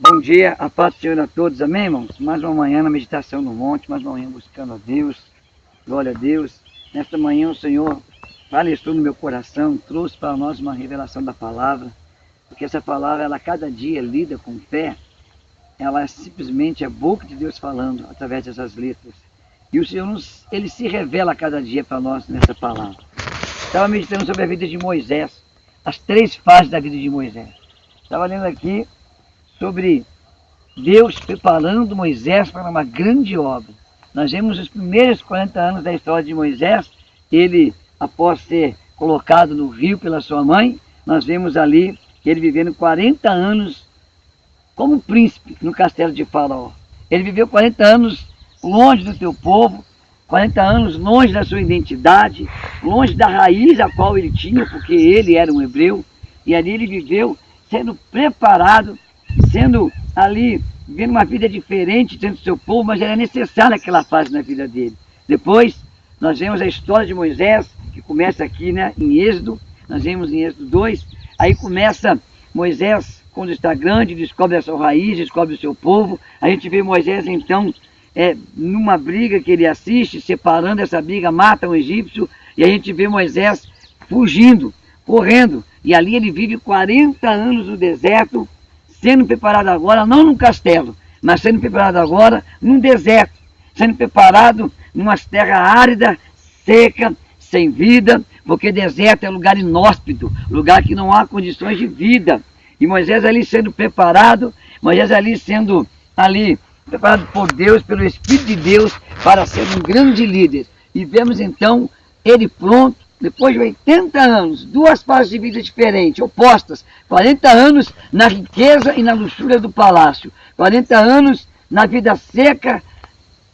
Bom dia, a paz do Senhor a todos, amém, irmãos? Mais uma manhã na meditação no monte, mais uma manhã buscando a Deus, glória a Deus. Nesta manhã o Senhor faleceu no meu coração, trouxe para nós uma revelação da palavra, porque essa palavra, ela cada dia lida com fé, ela é simplesmente a boca de Deus falando através dessas letras. E o Senhor, ele se revela a cada dia para nós nessa palavra. Estava meditando sobre a vida de Moisés, as 3 fases da vida de Moisés. Estava lendo aqui sobre Deus preparando Moisés para uma grande obra. Nós vemos os primeiros 40 anos da história de Moisés, ele, após ser colocado no rio pela sua mãe, nós vemos ali ele vivendo 40 anos como príncipe no castelo de Faraó. Ele viveu 40 anos longe do teu povo, 40 anos longe da sua identidade, longe da raiz a qual ele tinha, porque ele era um hebreu, e ali ele viveu sendo preparado, sendo ali, vivendo uma vida diferente dentro do seu povo, mas era necessária aquela fase na vida dele. Depois, nós vemos a história de Moisés, que começa aqui, né, em Êxodo, nós vemos em Êxodo 2, aí começa Moisés, quando está grande, descobre a sua raiz, descobre o seu povo, a gente vê Moisés, então, numa briga que ele assiste, separando essa briga, mata um egípcio, e a gente vê Moisés fugindo, correndo, e ali ele vive 40 anos no deserto, sendo preparado agora, não num castelo, mas sendo preparado agora num deserto, sendo preparado numa terra árida, seca, sem vida, porque deserto é lugar inóspito, lugar que não há condições de vida. E Moisés ali sendo preparado, Moisés ali sendo preparado por Deus, pelo Espírito de Deus, para ser um grande líder. E vemos então ele pronto, depois de 80 anos, 2 fases de vida diferentes, opostas. 40 anos na riqueza e na luxúria do palácio. 40 anos na vida seca,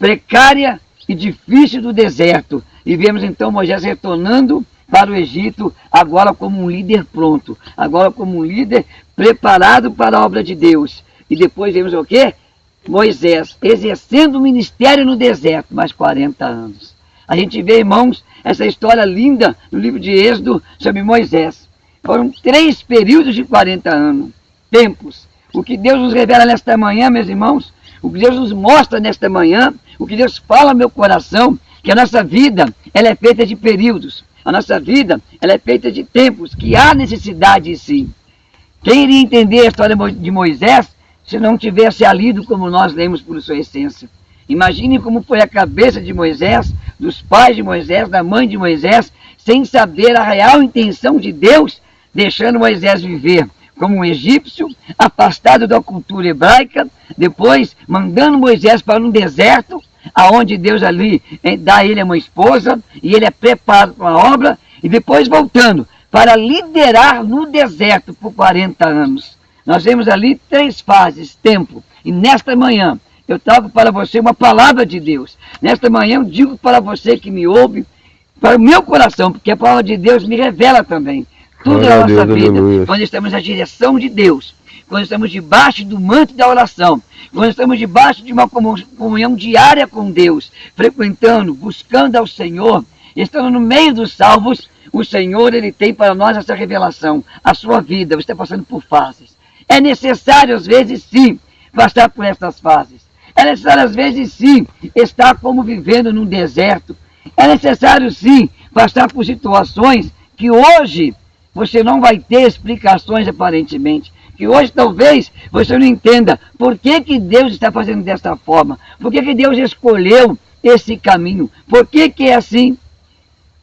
precária e difícil do deserto. E vemos então Moisés retornando para o Egito, agora como um líder pronto. Agora como um líder preparado para a obra de Deus. E depois vemos o quê? Moisés exercendo o ministério no deserto, mais 40 anos. A gente vê, irmãos, essa história linda no livro de Êxodo sobre Moisés. Foram 3 períodos de 40 anos, tempos. O que Deus nos revela nesta manhã, meus irmãos, o que Deus nos mostra nesta manhã, o que Deus fala no meu coração, que a nossa vida, ela é feita de períodos. A nossa vida, ela é feita de tempos, que há necessidade sim. Quem iria entender a história de Moisés se não tivesse lido como nós lemos por sua essência? Imagine como foi a cabeça de Moisés, dos pais de Moisés, da mãe de Moisés, sem saber a real intenção de Deus, deixando Moisés viver como um egípcio, afastado da cultura hebraica, depois mandando Moisés para um deserto, aonde Deus ali dá a ele uma esposa, e ele é preparado para a obra, e depois voltando para liderar no deserto por 40 anos. Nós vemos ali 3 fases, tempo, e nesta manhã, eu trago para você uma palavra de Deus. Nesta manhã eu digo para você que me ouve, para o meu coração, porque a palavra de Deus me revela também tudo na nossa vida. Aleluia. Quando estamos na direção de Deus, quando estamos debaixo do manto da oração, quando estamos debaixo de uma comunhão diária com Deus, frequentando, buscando ao Senhor, estando no meio dos salvos, o Senhor, ele tem para nós essa revelação. A sua vida, você está passando por fases. É necessário, às vezes, sim, passar por essas fases. É necessário, às vezes, sim, estar como vivendo num deserto. É necessário, sim, passar por situações que hoje você não vai ter explicações, aparentemente. Que hoje, talvez, você não entenda por que Deus está fazendo desta forma. Por que Deus escolheu esse caminho. Por que é assim?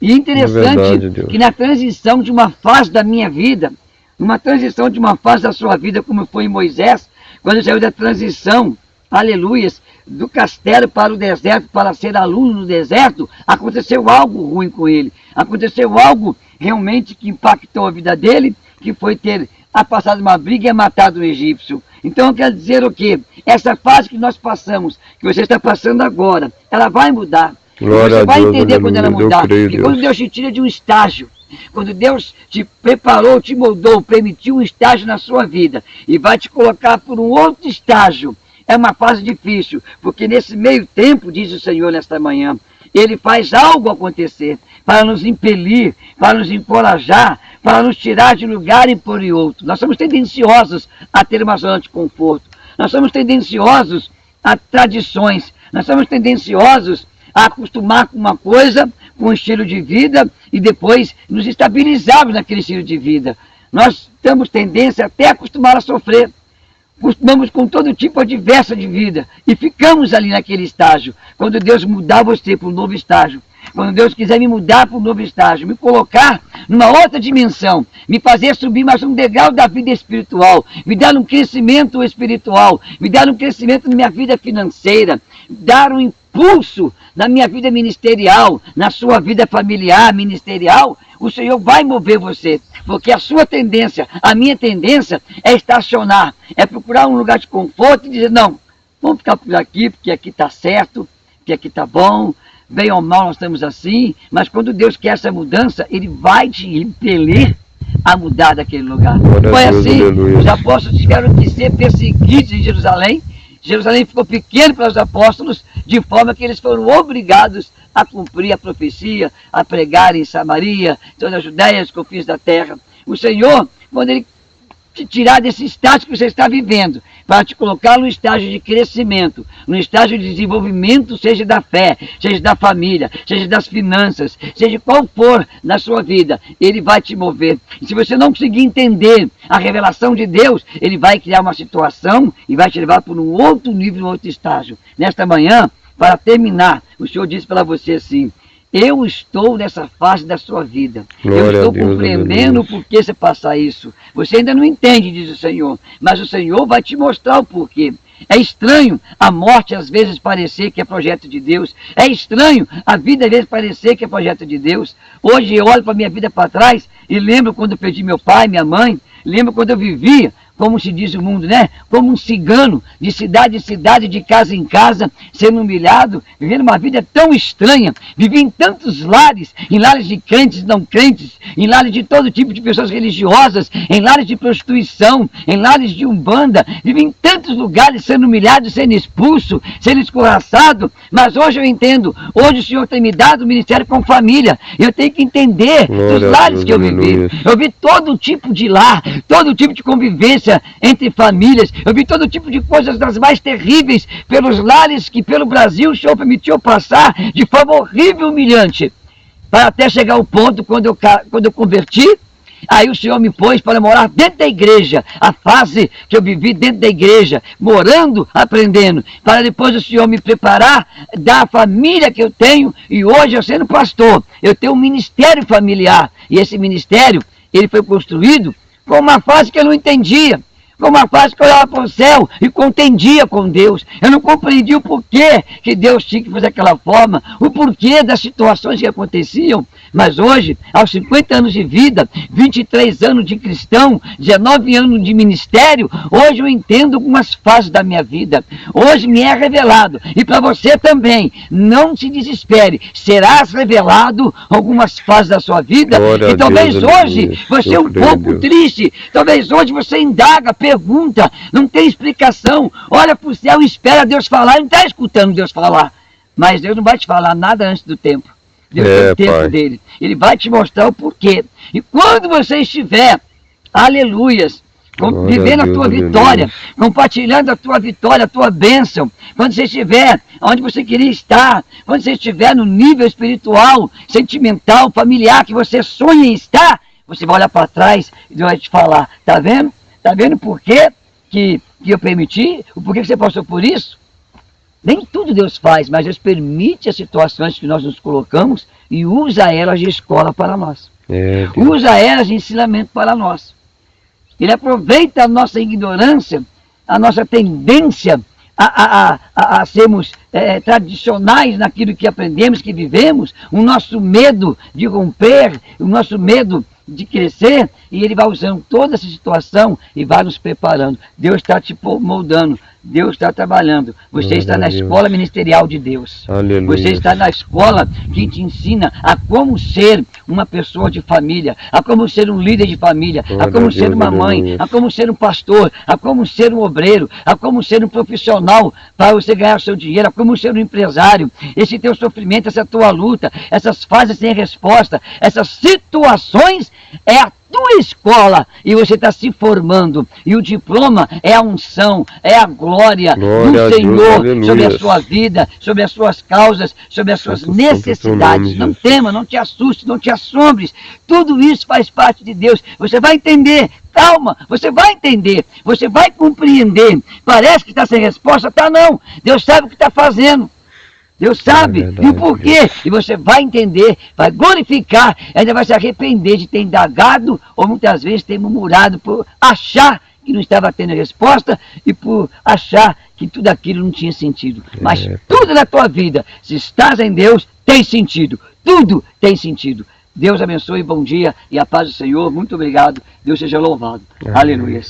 E interessante que na transição de uma fase da minha vida, numa transição de uma fase da sua vida, como foi em Moisés, quando saiu da transição, aleluias, do castelo para o deserto, para ser aluno no deserto, aconteceu algo ruim com ele. Aconteceu algo realmente que impactou a vida dele, que foi ter passado uma briga e matado um egípcio. Então quer dizer o quê? Essa fase que nós passamos, que você está passando agora, ela vai mudar. Você vai entender quando ela mudar. E quando Deus te tira de um estágio, quando Deus te preparou, te moldou, permitiu um estágio na sua vida e vai te colocar por um outro estágio, é uma fase difícil, porque nesse meio tempo, diz o Senhor nesta manhã, Ele faz algo acontecer para nos impelir, para nos encorajar, para nos tirar de lugar e pôr em outro. Nós somos tendenciosos a ter uma zona de conforto. Nós somos tendenciosos a tradições. Nós somos tendenciosos a acostumar com uma coisa, com um estilo de vida, e depois nos estabilizarmos naquele estilo de vida. Nós temos tendência até a acostumar a sofrer. Acostumamos com todo tipo adverso de vida e ficamos ali naquele estágio. Quando Deus mudar você para um novo estágio, quando Deus quiser me mudar para um novo estágio, me colocar numa outra dimensão, me fazer subir mais um degrau da vida espiritual, me dar um crescimento espiritual, me dar um crescimento na minha vida financeira, dar um impulso na minha vida ministerial, na sua vida familiar, ministerial, o Senhor vai mover você, porque a sua tendência, a minha tendência é estacionar, é procurar um lugar de conforto e dizer, não, vamos ficar por aqui, porque aqui está certo, porque aqui está bom, bem ou mal nós estamos assim, mas quando Deus quer essa mudança, Ele vai te impelir a mudar daquele lugar. Foi assim, os apóstolos tiveram que ser perseguidos em Jerusalém. Jerusalém ficou pequeno para os apóstolos, de forma que eles foram obrigados a cumprir a profecia, a pregar em Samaria, toda a Judéia, os confins da terra. O Senhor, quando Ele te tirar desse estágio que você está vivendo, para te colocar num estágio de crescimento, num estágio de desenvolvimento, seja da fé, seja da família, seja das finanças, seja qual for na sua vida, Ele vai te mover. E se você não conseguir entender a revelação de Deus, Ele vai criar uma situação e vai te levar para um outro nível, um outro estágio. Nesta manhã, para terminar, o Senhor disse para você assim, eu estou nessa fase da sua vida. Eu estou compreendendo o porquê você passa isso. Você ainda não entende, diz o Senhor, mas o Senhor vai te mostrar o porquê. É estranho a morte às vezes parecer que é projeto de Deus. É estranho a vida às vezes parecer que é projeto de Deus. Hoje eu olho para a minha vida para trás e lembro quando eu perdi meu pai, minha mãe. Lembro quando eu vivia, como se diz o mundo, né? Como um cigano, de cidade em cidade, de casa em casa, sendo humilhado, vivendo uma vida tão estranha. Vivi em tantos lares, em lares de crentes e não crentes, em lares de todo tipo de pessoas religiosas, em lares de prostituição, em lares de umbanda. Vivi em tantos lugares sendo humilhado, sendo expulso, sendo escorraçado. Mas hoje eu entendo, hoje o Senhor tem me dado o ministério com família. Eu tenho que entender os lares que eu vivi. Eu vi todo tipo de lar, todo tipo de convivência entre famílias. Eu vi todo tipo de coisas das mais terríveis pelos lares que pelo Brasil o Senhor permitiu passar de forma horrível e humilhante. Para até chegar ao ponto, quando eu converti, aí o Senhor me pôs para morar dentro da igreja. A fase que eu vivi dentro da igreja, morando, aprendendo. Para depois o Senhor me preparar da família que eu tenho. E hoje eu sendo pastor, eu tenho um ministério familiar. E esse ministério, ele foi construído com uma fase que eu não entendia. Com uma fase que eu olhava para o céu e contendia com Deus. Eu não compreendia o porquê que Deus tinha que fazer daquela forma, o porquê das situações que aconteciam. Mas hoje, aos 50 anos de vida, 23 anos de cristão, 19 anos de ministério, hoje eu entendo algumas fases da minha vida. Hoje me é revelado. E para você também, não se desespere. Serás revelado algumas fases da sua vida. E talvez hoje você é um pouco triste. Talvez hoje você indaga, pergunta, não tem explicação. Olha para o céu e espera Deus falar. Não está escutando Deus falar. Mas Deus não vai te falar nada antes do tempo. Deus tem o tempo dele. Ele vai te mostrar o porquê. E quando você estiver, aleluias, vivendo a tua vitória, compartilhando a tua vitória, a tua bênção, quando você estiver onde você queria estar, quando você estiver no nível espiritual, sentimental, familiar, que você sonha em estar, você vai olhar para trás e Deus vai te falar, tá vendo? Tá vendo por quê que eu permiti? O porquê que você passou por isso? Nem tudo Deus faz, mas Deus permite as situações que nós nos colocamos e usa elas de escola para nós. Usa elas de ensinamento para nós. Ele aproveita a nossa ignorância, a nossa tendência a sermos tradicionais naquilo que aprendemos, que vivemos, o nosso medo de romper, o nosso medo de crescer, e ele vai usando toda essa situação e vai nos preparando. Deus está te moldando, Deus está trabalhando. Você está na escola ministerial de Deus. Aleluia. Você está na escola que te ensina a como ser uma pessoa de família, a como ser um líder de família, a como ser uma mãe, a como ser um pastor, a como ser um obreiro, a como ser um profissional para você ganhar seu dinheiro, a como ser um empresário. Esse teu sofrimento, essa tua luta, essas fases sem resposta, essas situações é a tua escola e você está se formando. E o diploma é a unção, é a glória do Senhor sobre a sua vida, sobre as suas causas, sobre as suas necessidades. Não tema, não te assuste, não te assombres. Tudo isso faz parte de Deus. Você vai entender. Calma, você vai entender, você vai compreender. Parece que está sem resposta, tá não. Deus sabe o que está fazendo. Deus sabe, e o porquê, e você vai entender, vai glorificar, ainda vai se arrepender de ter indagado, ou muitas vezes ter murmurado por achar que não estava tendo resposta, e por achar que tudo aquilo não tinha sentido. Mas tudo na tua vida, se estás em Deus, tem sentido, tudo tem sentido. Deus abençoe, bom dia, e a paz do Senhor, muito obrigado, Deus seja louvado. Aleluia.